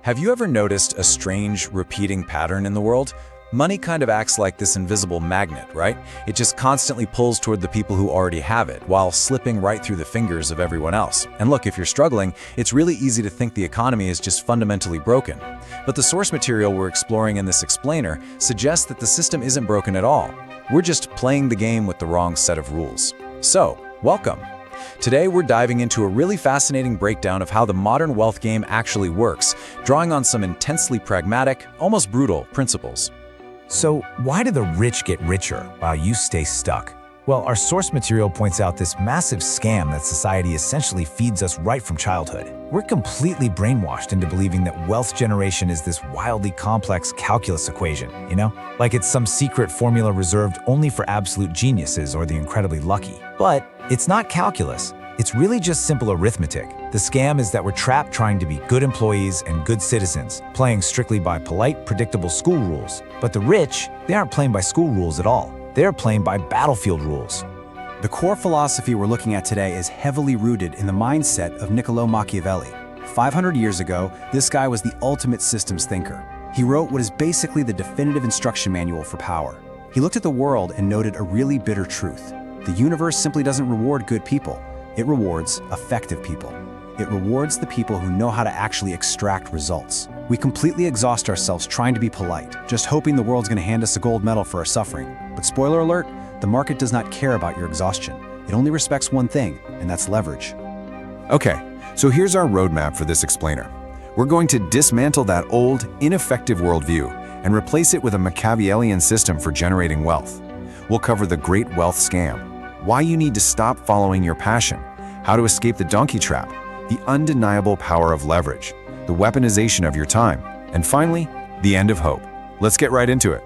Have you ever noticed a strange, repeating pattern in the world? Money kind of acts like this invisible magnet, right? It just constantly pulls toward the people who already have it, while slipping right through the fingers of everyone else. And look, if you're struggling, it's really easy to think the economy is just fundamentally broken. But the source material we're exploring in this explainer suggests that the system isn't broken at all. We're just playing the game with the wrong set of rules. So, welcome! Today we're diving into a really fascinating breakdown of how the modern wealth game actually works, drawing on some intensely pragmatic, almost brutal principles. So why do the rich get richer while you stay stuck? Well, our source material points out this massive scam that society essentially feeds us right from childhood. We're completely brainwashed into believing that wealth generation is this wildly complex calculus equation, like it's some secret formula reserved only for absolute geniuses or the incredibly lucky. But it's not calculus. It's really just simple arithmetic. The scam is that we're trapped trying to be good employees and good citizens, playing strictly by polite, predictable school rules. But the rich, they aren't playing by school rules at all. They're playing by battlefield rules. The core philosophy we're looking at today is heavily rooted in the mindset of Niccolò Machiavelli. 500 years ago, this guy was the ultimate systems thinker. He wrote what is basically the definitive instruction manual for power. He looked at the world and noted a really bitter truth. The universe simply doesn't reward good people. It rewards effective people. It rewards the people who know how to actually extract results. We completely exhaust ourselves trying to be polite, just hoping the world's going to hand us a gold medal for our suffering. But spoiler alert, the market does not care about your exhaustion. It only respects one thing, and that's leverage. Okay, so here's our roadmap for this explainer. We're going to dismantle that old, ineffective worldview and replace it with a Machiavellian system for generating wealth. We'll cover the great wealth scam, why you need to stop following your passion, how to escape the donkey trap, the undeniable power of leverage, the weaponization of your time, and finally, the end of hope. Let's get right into it.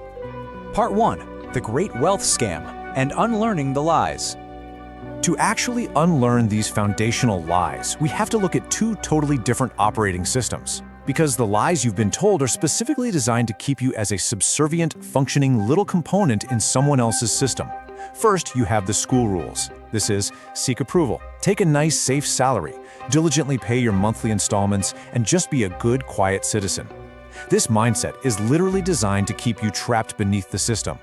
Part 1. The Great Wealth Scam and Unlearning the Lies. To actually unlearn these foundational lies, we have to look at two totally different operating systems. Because the lies you've been told are specifically designed to keep you as a subservient, functioning little component in someone else's system. First, you have the school rules. This is, seek approval, take a nice, safe salary, diligently pay your monthly installments, and just be a good, quiet citizen. This mindset is literally designed to keep you trapped beneath the system.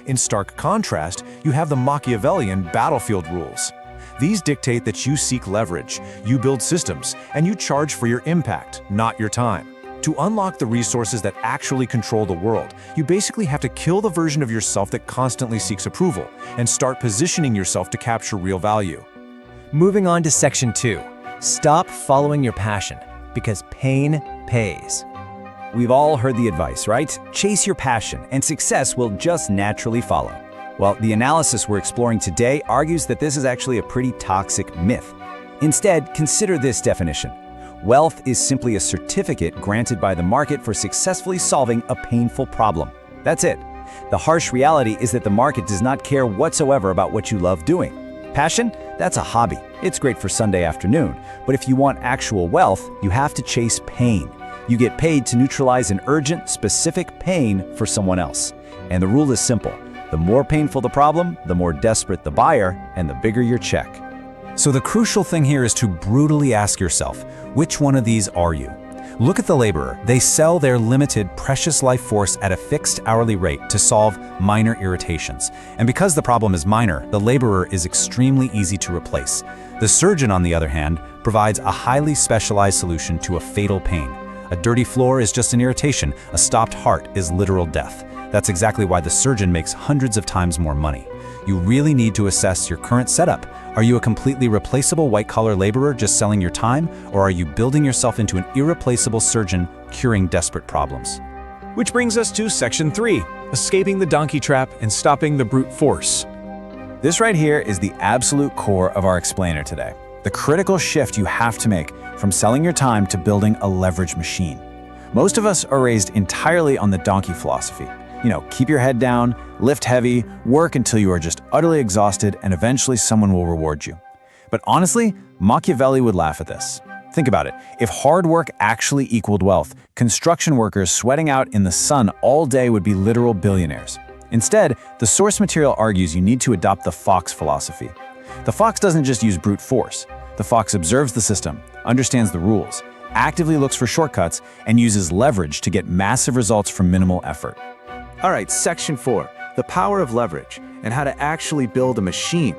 In stark contrast, you have the Machiavellian battlefield rules. These dictate that you seek leverage, you build systems, and you charge for your impact, not your time. To unlock the resources that actually control the world, you basically have to kill the version of yourself that constantly seeks approval and start positioning yourself to capture real value. Moving on to Section 2. Stop following your passion, because pain pays. We've all heard the advice, right? Chase your passion, and success will just naturally follow. Well, the analysis we're exploring today argues that this is actually a pretty toxic myth. Instead, consider this definition. Wealth is simply a certificate granted by the market for successfully solving a painful problem. That's it. The harsh reality is that the market does not care whatsoever about what you love doing. Passion? That's a hobby. It's great for Sunday afternoon. But if you want actual wealth, you have to chase pain. You get paid to neutralize an urgent, specific pain for someone else. And the rule is simple. The more painful the problem, the more desperate the buyer, and the bigger your check. So the crucial thing here is to brutally ask yourself, which one of these are you? Look at the laborer. They sell their limited, precious life force at a fixed hourly rate to solve minor irritations. And because the problem is minor, the laborer is extremely easy to replace. The surgeon, on the other hand, provides a highly specialized solution to a fatal pain. A dirty floor is just an irritation. A stopped heart is literal death. That's exactly why the surgeon makes hundreds of times more money. You really need to assess your current setup. Are you a completely replaceable white-collar laborer just selling your time, or are you building yourself into an irreplaceable surgeon curing desperate problems? Which brings us to Section 3. Escaping the donkey trap and stopping the brute force. This right here is the absolute core of our explainer today. The critical shift you have to make from selling your time to building a leverage machine. Most of us are raised entirely on the donkey philosophy. Keep your head down, lift heavy, work until you are just utterly exhausted, and eventually someone will reward you. But honestly, Machiavelli would laugh at this. Think about it. If hard work actually equaled wealth, construction workers sweating out in the sun all day would be literal billionaires. Instead, the source material argues you need to adopt the fox philosophy. The fox doesn't just use brute force. The fox observes the system, understands the rules, actively looks for shortcuts, and uses leverage to get massive results from minimal effort. All right, section 4, the power of leverage and how to actually build a machine.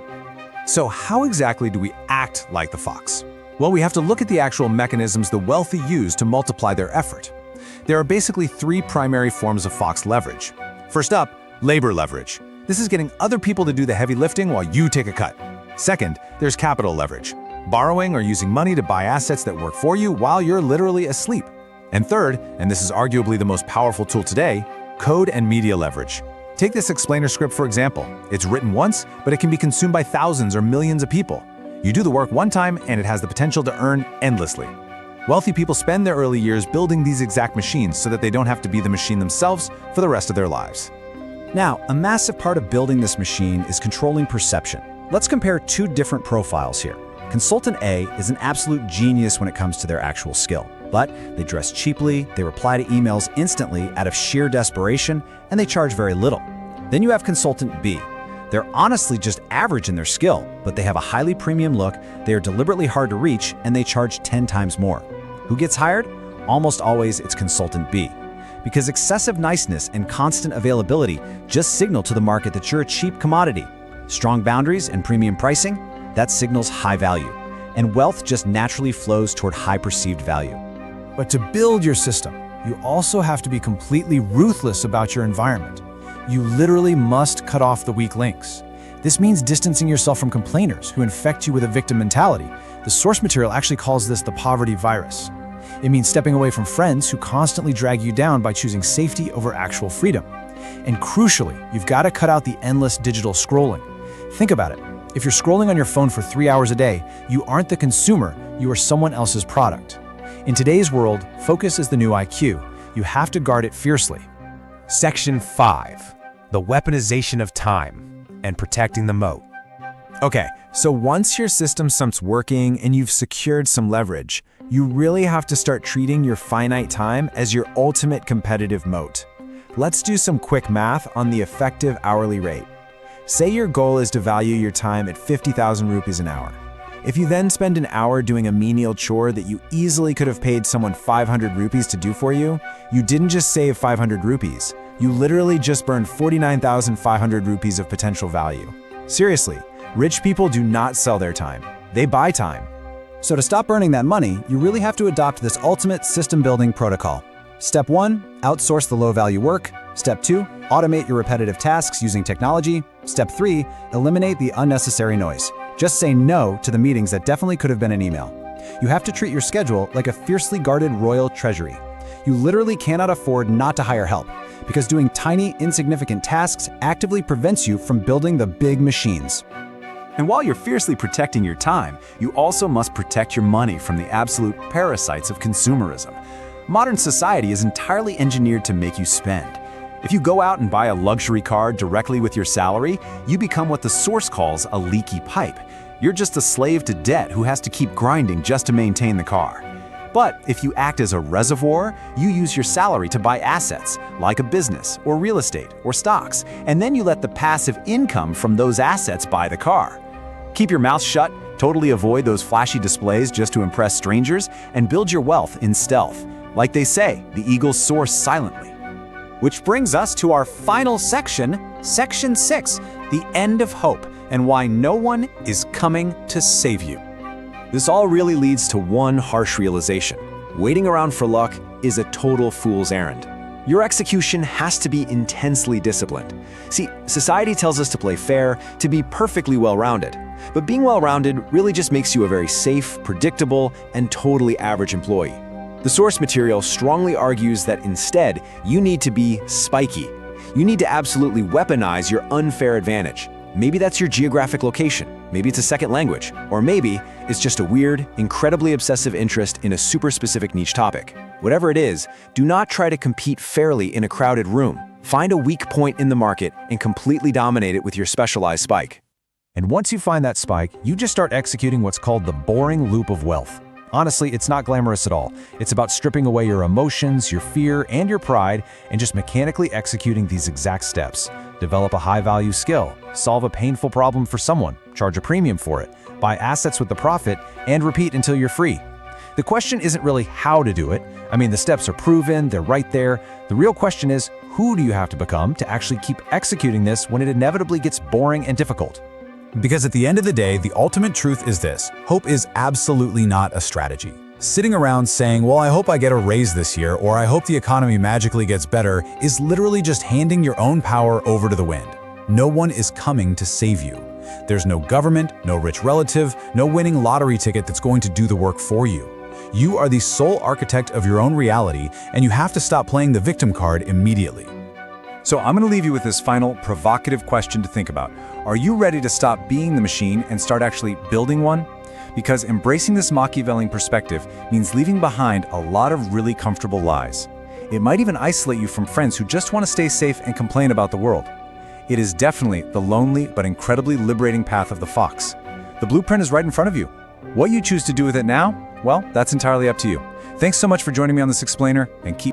So how exactly do we act like the fox? Well, we have to look at the actual mechanisms the wealthy use to multiply their effort. There are basically 3 primary forms of fox leverage. First up, labor leverage. This is getting other people to do the heavy lifting while you take a cut. Second, there's capital leverage, borrowing or using money to buy assets that work for you while you're literally asleep. And third, and this is arguably the most powerful tool today, code and media leverage. Take this explainer script for example. It's written once, but it can be consumed by thousands or millions of people. You do the work one time and it has the potential to earn endlessly. Wealthy people spend their early years building these exact machines so that they don't have to be the machine themselves for the rest of their lives. Now, a massive part of building this machine is controlling perception. Let's compare 2 different profiles here. Consultant A is an absolute genius when it comes to their actual skill, but they dress cheaply, they reply to emails instantly out of sheer desperation, and they charge very little. Then you have Consultant B. They're honestly just average in their skill, but they have a highly premium look, they are deliberately hard to reach, and they charge 10 times more. Who gets hired? Almost always it's Consultant B. Because excessive niceness and constant availability just signal to the market that you're a cheap commodity. Strong boundaries and premium pricing, that signals high value. And wealth just naturally flows toward high perceived value. But to build your system, you also have to be completely ruthless about your environment. You literally must cut off the weak links. This means distancing yourself from complainers who infect you with a victim mentality. The source material actually calls this the poverty virus. It means stepping away from friends who constantly drag you down by choosing safety over actual freedom. And crucially, you've got to cut out the endless digital scrolling. Think about it. If you're scrolling on your phone for 3 hours a day, you aren't the consumer, you are someone else's product. In today's world, focus is the new IQ. You have to guard it fiercely. Section 5, the weaponization of time and protecting the moat. Okay, so once your system starts working and you've secured some leverage, you really have to start treating your finite time as your ultimate competitive moat. Let's do some quick math on the effective hourly rate. Say your goal is to value your time at 50,000 rupees an hour. If you then spend an hour doing a menial chore that you easily could have paid someone 500 rupees to do for you, you didn't just save 500 rupees. You literally just burned 49,500 rupees of potential value. Seriously, rich people do not sell their time. They buy time. So to stop burning that money, you really have to adopt this ultimate system-building protocol. Step 1, outsource the low-value work. Step 2, automate your repetitive tasks using technology. Step 3, eliminate the unnecessary noise. Just say no to the meetings that definitely could have been an email. You have to treat your schedule like a fiercely guarded royal treasury. You literally cannot afford not to hire help, because doing tiny, insignificant tasks actively prevents you from building the big machines. And while you're fiercely protecting your time, you also must protect your money from the absolute parasites of consumerism. Modern society is entirely engineered to make you spend. If you go out and buy a luxury car directly with your salary, you become what the source calls a leaky pipe. You're just a slave to debt who has to keep grinding just to maintain the car. But if you act as a reservoir, you use your salary to buy assets, like a business or real estate or stocks, and then you let the passive income from those assets buy the car. Keep your mouth shut, totally avoid those flashy displays just to impress strangers, and build your wealth in stealth. Like they say, the eagles soar silently. Which brings us to our final section, Section 6, the end of hope, and why no one is coming to save you. This all really leads to one harsh realization. Waiting around for luck is a total fool's errand. Your execution has to be intensely disciplined. See, society tells us to play fair, to be perfectly well-rounded. But being well-rounded really just makes you a very safe, predictable, and totally average employee. The source material strongly argues that instead, you need to be spiky. You need to absolutely weaponize your unfair advantage. Maybe that's your geographic location, maybe it's a second language, or maybe it's just a weird, incredibly obsessive interest in a super specific niche topic. Whatever it is, do not try to compete fairly in a crowded room. Find a weak point in the market and completely dominate it with your specialized spike. And once you find that spike, you just start executing what's called the boring loop of wealth. Honestly, it's not glamorous at all. It's about stripping away your emotions, your fear, and your pride, and just mechanically executing these exact steps. Develop a high-value skill, solve a painful problem for someone, charge a premium for it, buy assets with the profit, and repeat until you're free. The question isn't really how to do it. I mean, the steps are proven, they're right there. The real question is, who do you have to become to actually keep executing this when it inevitably gets boring and difficult? Because at the end of the day, the ultimate truth is this: hope is absolutely not a strategy. Sitting around saying, well, I hope I get a raise this year, or I hope the economy magically gets better, is literally just handing your own power over to the wind. No one is coming to save you. There's no government, no rich relative, no winning lottery ticket that's going to do the work for you. You are the sole architect of your own reality, and you have to stop playing the victim card immediately. So I'm going to leave you with this final provocative question to think about. Are you ready to stop being the machine and start actually building one? Because embracing this Machiavellian perspective means leaving behind a lot of really comfortable lies. It might even isolate you from friends who just want to stay safe and complain about the world. It is definitely the lonely but incredibly liberating path of the fox. The blueprint is right in front of you. What you choose to do with it now, well, that's entirely up to you. Thanks so much for joining me on this explainer, and keep